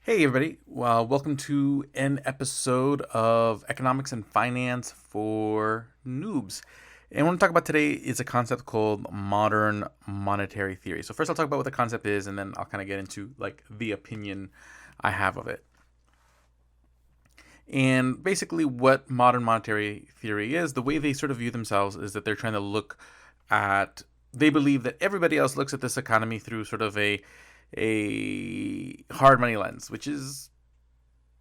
Hey, everybody. Well, welcome to an episode of Economics and Finance for Noobs. And what I'm talking about today is a concept called modern monetary theory. So first I'll talk about what the concept is, and then I'll kind of get into like the opinion I have of it. And basically what modern monetary theory is, the way they sort of view themselves is that they're trying to look at they believe that everybody else looks at this economy through sort of a hard money lens, which is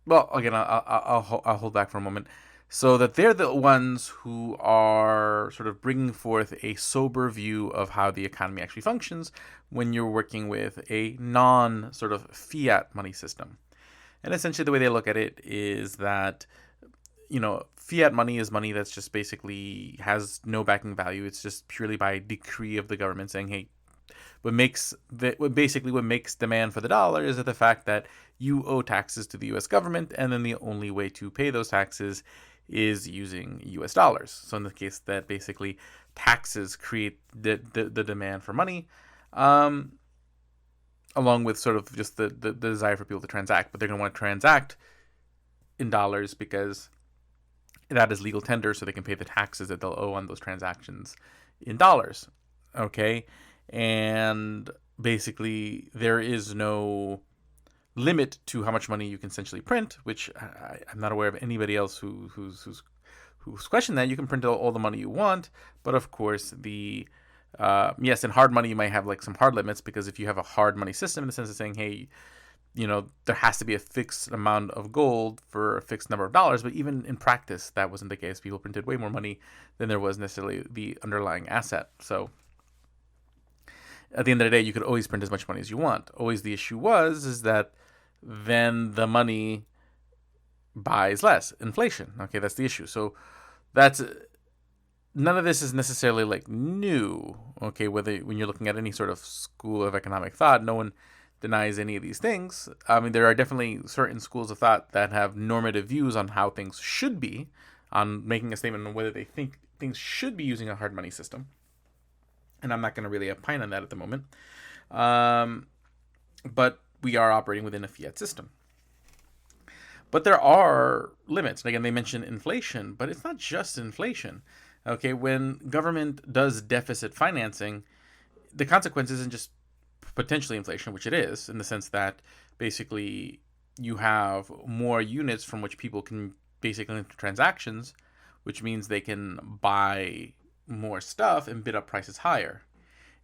well, again, I'll hold back for a moment. So that they're the ones who are sort of bringing forth a sober view of how the economy actually functions when you're working with a non sort of fiat money system. And essentially, the way they look at it is that, fiat money is money that's just basically has no backing value. It's just purely by decree of the government saying, hey, what makes demand for the dollar is that the fact that you owe taxes to the U.S. government, and then the only way to pay those taxes is using U.S. dollars. So in the case that basically taxes create the demand for money, along with sort of just the desire for people to transact, but they're going to want to transact in dollars because that is legal tender, so they can pay the taxes that they'll owe on those transactions in dollars. Okay, and basically there is no limit to how much money you can essentially print, which I'm not aware of anybody else who's questioned that. You can print all the money you want, but of course yes, in hard money you might have like some hard limits, because if you have a hard money system in the sense of saying, hey, there has to be a fixed amount of gold for a fixed number of dollars, but even in practice that wasn't the case. People printed way more money than there was necessarily the underlying asset. So at the end of the day, you could always print as much money as you want. Always the issue is that then the money buys less. Inflation. Okay, that's the issue. So that's none of this is necessarily like new. Okay, when you're looking at any sort of school of economic thought, no one denies any of these things. I mean, there are definitely certain schools of thought that have normative views on how things should be, on making a statement on whether they think things should be using a hard money system. And I'm not going to really opine on that at the moment. But we are operating within a fiat system. But there are limits. And again, they mention inflation, but it's not just inflation. Okay, when government does deficit financing, the consequence isn't just potentially inflation, which it is, in the sense that basically you have more units from which people can basically enter transactions, which means they can buy more stuff and bid up prices higher.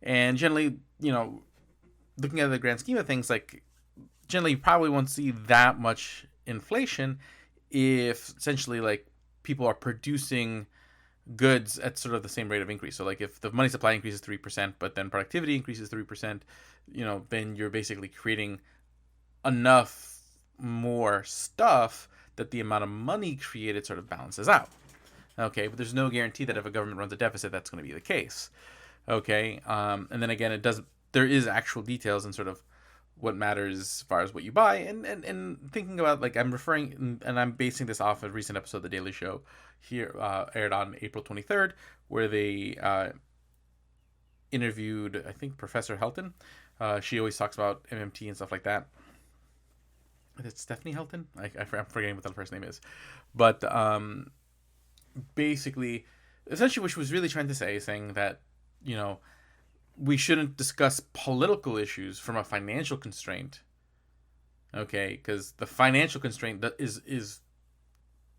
And generally, looking at the grand scheme of things, like generally you probably won't see that much inflation if essentially like people are producing goods at sort of the same rate of increase. So like if the money supply increases 3%, but then productivity increases 3%, then you're basically creating enough more stuff that the amount of money created sort of balances out. Okay, but there's no guarantee that if a government runs a deficit, that's going to be the case. Okay, and then again, there is actual details in sort of what matters as far as what you buy, and thinking about, like, I'm referring, and I'm basing this off a recent episode of The Daily Show here, aired on April 23rd, where they interviewed, I think, Professor Helton. She always talks about MMT and stuff like that. Is it Stephanie Helton? I'm forgetting what the first name is. But basically, essentially what she was really trying to say is saying that, we shouldn't discuss political issues from a financial constraint. Okay, because the financial constraint that is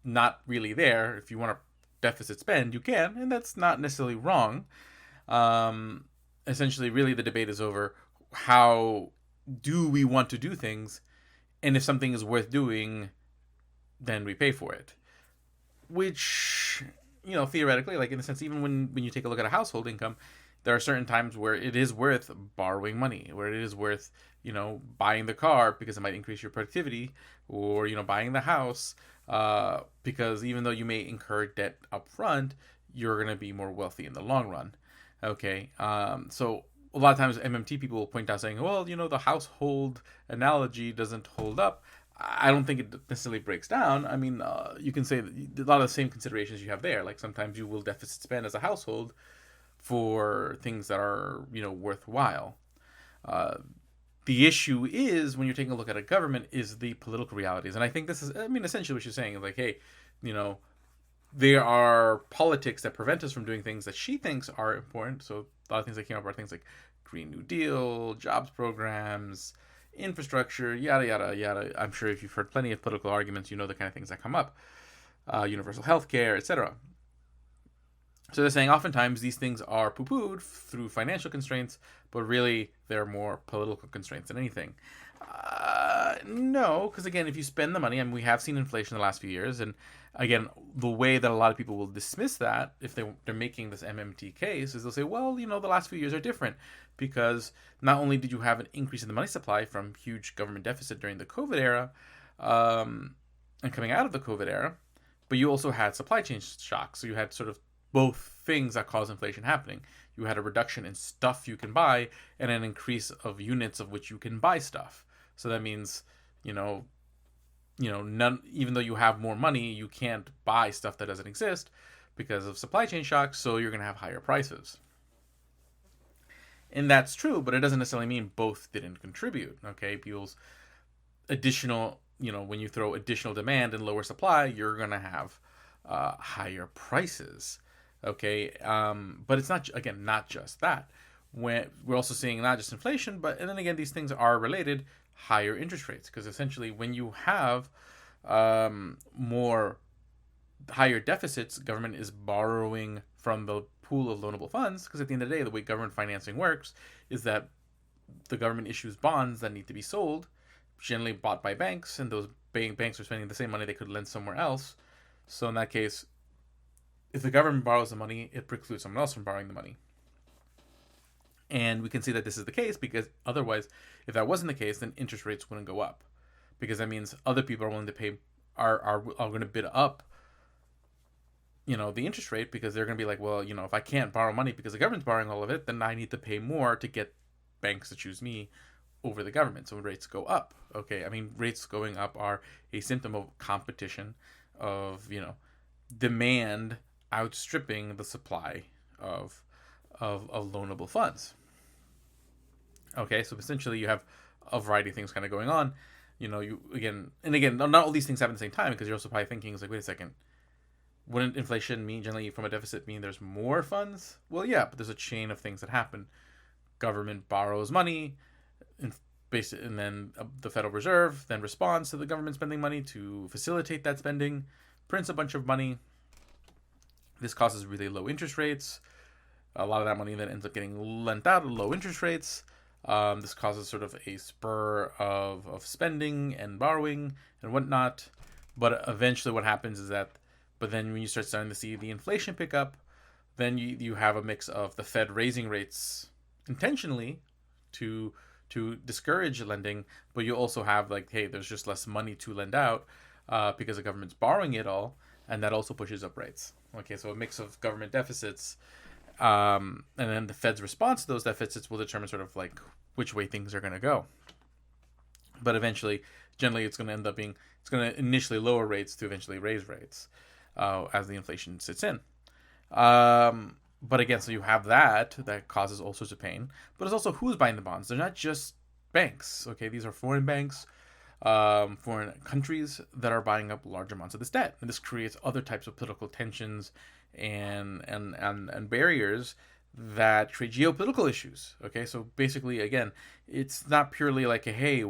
not really there. If you want to deficit spend, you can, and that's not necessarily wrong. Essentially, really, the debate is over how do we want to do things, and if something is worth doing, then we pay for it. Which, theoretically, like in a sense, even when you take a look at a household income, there are certain times where it is worth borrowing money, where it is worth, buying the car because it might increase your productivity, or, buying the house, because even though you may incur debt up front, you're going to be more wealthy in the long run. Okay. So a lot of times MMT people will point out saying, well, the household analogy doesn't hold up. I don't think it necessarily breaks down. I mean, you can say that a lot of the same considerations you have there. Like sometimes you will deficit spend as a household for things that are, worthwhile. The issue is when you're taking a look at a government is the political realities. And I think this is, I mean, essentially what she's saying is like, hey, you know, there are politics that prevent us from doing things that she thinks are important. So a lot of things that came up are things like Green New Deal, jobs programs, infrastructure, yada, yada, yada. I'm sure if you've heard plenty of political arguments, you know the kind of things that come up. Universal health care, etc. So they're saying oftentimes these things are poo-pooed through financial constraints, but really they're more political constraints than anything. No, because again, if you spend the money, I mean, we have seen inflation in the last few years, and again, the way that a lot of people will dismiss that if they're making this MMT case is they'll say, well, you know, the last few years are different because not only did you have an increase in the money supply from huge government deficit during the COVID era, and coming out of the COVID era, but you also had supply chain shocks. So you had sort of both things that cause inflation happening. You had a reduction in stuff you can buy and an increase of units of which you can buy stuff. So that means, none, even though you have more money, you can't buy stuff that doesn't exist because of supply chain shocks, so you're going to have higher prices. And that's true, but it doesn't necessarily mean both didn't contribute, okay? People's additional, when you throw additional demand and lower supply, you're going to have higher prices. Okay, but it's not just that. When we're also seeing not just inflation, and then again, these things are related. Higher interest rates, because essentially, when you have more higher deficits, government is borrowing from the pool of loanable funds. Because at the end of the day, the way government financing works is that the government issues bonds that need to be sold, generally bought by banks, and those banks are spending the same money they could lend somewhere else. So in that case, if the government borrows the money, it precludes someone else from borrowing the money. And we can see that this is the case because otherwise, if that wasn't the case, then interest rates wouldn't go up. Because that means other people are willing to pay, are going to bid up, the interest rate, because they're going to be like, well, if I can't borrow money because the government's borrowing all of it, then I need to pay more to get banks to choose me over the government. So rates go up. Okay, I mean, rates going up are a symptom of competition, of, demand outstripping the supply of loanable funds. Okay, so essentially you have a variety of things kind of going on. Not all these things happen at the same time, because you're also probably thinking, it's like, wait a second, wouldn't inflation mean generally from a deficit mean there's more funds? Well, yeah, but there's a chain of things that happen. Government borrows money, and then the Federal Reserve then responds to the government spending money to facilitate that spending, prints a bunch of money. This causes really low interest rates. A lot of that money then ends up getting lent out at low interest rates. This causes sort of a spur of spending and borrowing and whatnot. But eventually what happens is that, but then when you start starting to see the inflation pick up, then you have a mix of the Fed raising rates intentionally to discourage lending, but you also have like, hey, there's just less money to lend out because the government's borrowing it all, and that also pushes up rates. Okay, so a mix of government deficits, and then the Fed's response to those deficits will determine sort of like which way things are going to go. But eventually, generally, it's going to end up being, it's going to initially lower rates to eventually raise rates as the inflation sits in. But again, so you have that causes all sorts of pain. But it's also who's buying the bonds. They're not just banks. Okay, these are foreign banks, foreign countries that are buying up large amounts of this debt, and this creates other types of political tensions and barriers that create geopolitical issues. Okay, so basically, again, it's not purely like, hey,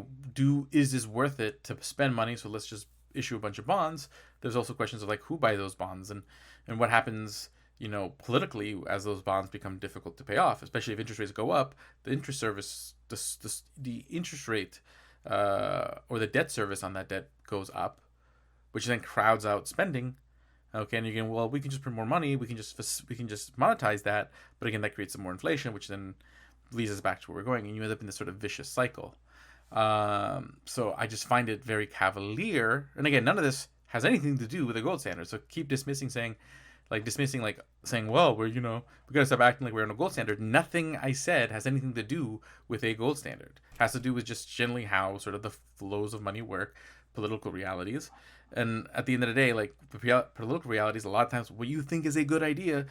is this worth it to spend money? So let's just issue a bunch of bonds. There's also questions of like who buy those bonds and what happens, politically as those bonds become difficult to pay off, especially if interest rates go up. The interest service, the interest rate, or the debt service on that debt goes up, which then crowds out spending. Okay, and you're going, well, we can just print more money, we can just monetize that, but again, that creates some more inflation, which then leads us back to where we're going, and you end up in this sort of vicious cycle. So I just find it very cavalier, and again, none of this has anything to do with the gold standard. So keep saying, well, we gotta stop acting like we're on a gold standard. Nothing I said has anything to do with a gold standard. It has to do with just generally how sort of the flows of money work, political realities. And at the end of the day, like the political realities, a lot of times what you think is a good idea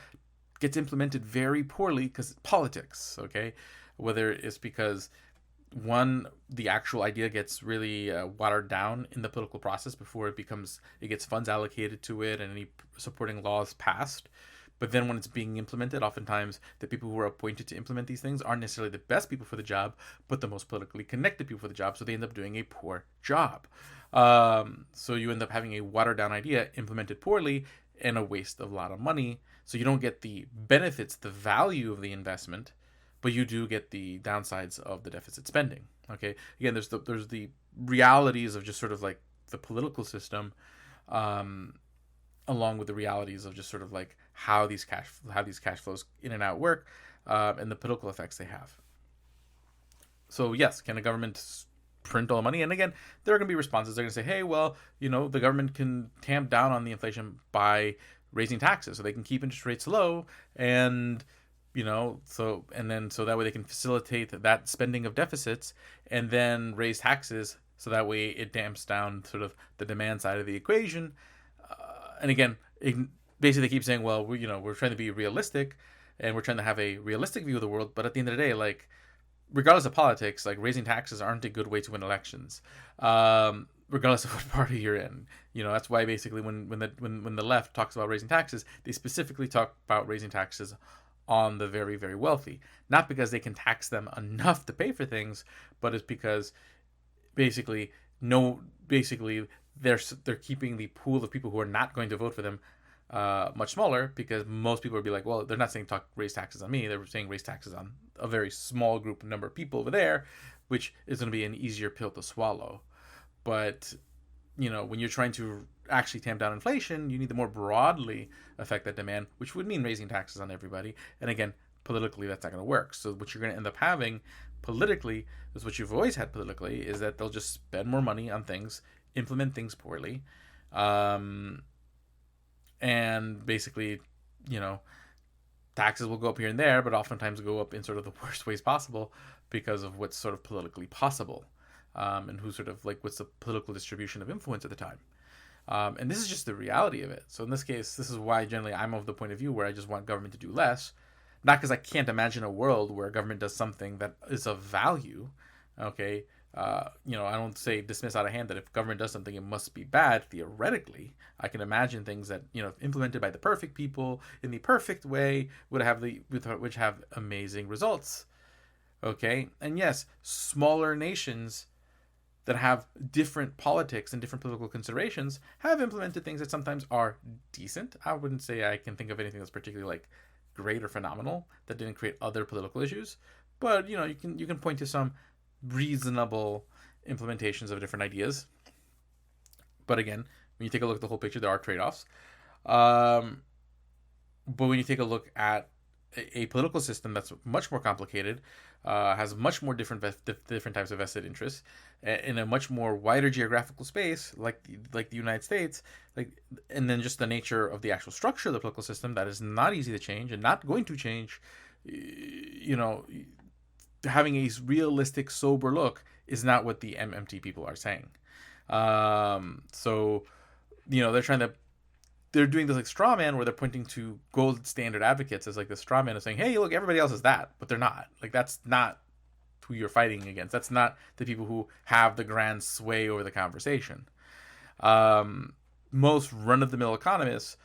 gets implemented very poorly because politics, okay? Whether it's because, one, the actual idea gets really watered down in the political process before it gets funds allocated to it and any supporting laws passed. But then when it's being implemented, oftentimes the people who are appointed to implement these things aren't necessarily the best people for the job, but the most politically connected people for the job. So they end up doing a poor job. So you end up having a watered down idea implemented poorly and a waste of a lot of money. So you don't get the benefits, the value of the investment, but you do get the downsides of the deficit spending. Okay, again, there's the realities of just sort of like the political system, along with the realities of just sort of like how these cash flows in and out work, and the political effects they have. So yes, can a government print all the money? And again, there are going to be responses. They're going to say, hey, well, the government can tamp down on the inflation by raising taxes, so they can keep interest rates low, and so that way they can facilitate that spending of deficits, and then raise taxes so that way it damps down sort of the demand side of the equation. And again, basically they keep saying, well, we're trying to be realistic, and we're trying to have a realistic view of the world, but at the end of the day, like, regardless of politics, like, raising taxes aren't a good way to win elections, regardless of what party you're in. That's why basically when the left talks about raising taxes, they specifically talk about raising taxes on the very, very wealthy, not because they can tax them enough to pay for things, but it's because basically they're keeping the pool of people who are not going to vote for them much smaller, because most people would be like, well, they're not saying raise taxes on me, they're saying raise taxes on a very small group number of people over there, which is going to be an easier pill to swallow. But when you're trying to actually tamp down inflation, you need to more broadly affect that demand, which would mean raising taxes on everybody. And again, politically, that's not going to work. So what you're going to end up having politically is what you've always had politically, is that they'll just spend more money on things, implement things poorly, and basically, taxes will go up here and there, but oftentimes go up in sort of the worst ways possible because of what's sort of politically possible, and who's sort of like what's the political distribution of influence at the time. And this is just the reality of it. So in this case, this is why generally I'm of the point of view where I just want government to do less, not because I can't imagine a world where government does something that is of value. Okay, I don't say dismiss out of hand that if government does something, it must be bad. Theoretically, I can imagine things that implemented by the perfect people in the perfect way would have amazing results. Okay, and yes, smaller nations that have different politics and different political considerations have implemented things that sometimes are decent. I wouldn't say I can think of anything that's particularly like great or phenomenal that didn't create other political issues, but you can point to some reasonable implementations of different ideas. But again, when you take a look at the whole picture, there are trade-offs. But when you take a look at a political system that's much more complicated, has much more different types of vested interests in a much more wider geographical space, like the United States, and then just the nature of the actual structure of the political system that is not easy to change and not going to change. Having a realistic, sober look is not what the MMT people are saying. So they're doing this like straw man where they're pointing to gold standard advocates as like the straw man of saying, hey, look, everybody else is that, but they're not. Like, that's not who you're fighting against. That's not the people who have the grand sway over the conversation. Most run-of-the-mill economists,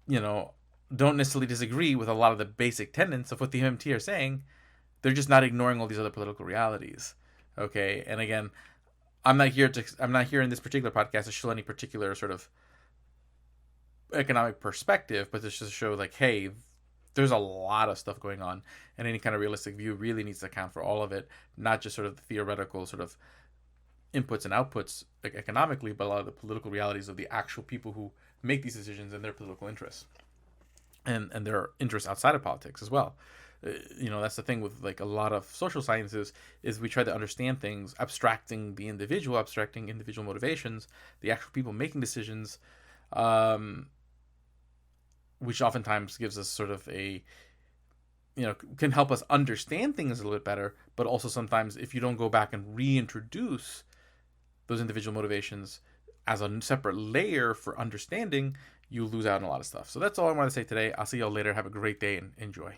don't necessarily disagree with a lot of the basic tenets of what the MMT are saying. They're just not ignoring all these other political realities. Okay, and again, I'm not here in this particular podcast to show any particular sort of economic perspective, but just to show like, hey, there's a lot of stuff going on, and any kind of realistic view really needs to account for all of it, not just sort of the theoretical sort of inputs and outputs like economically, but a lot of the political realities of the actual people who make these decisions and their political interests, and their interests outside of politics as well. That's the thing with like a lot of social sciences, is we try to understand things abstracting individual motivations, the actual people making decisions, which oftentimes gives us sort of can help us understand things a little bit better, but also sometimes if you don't go back and reintroduce those individual motivations as a separate layer for understanding, you lose out on a lot of stuff. So that's all I want to say today. I'll see y'all later. Have a great day and enjoy.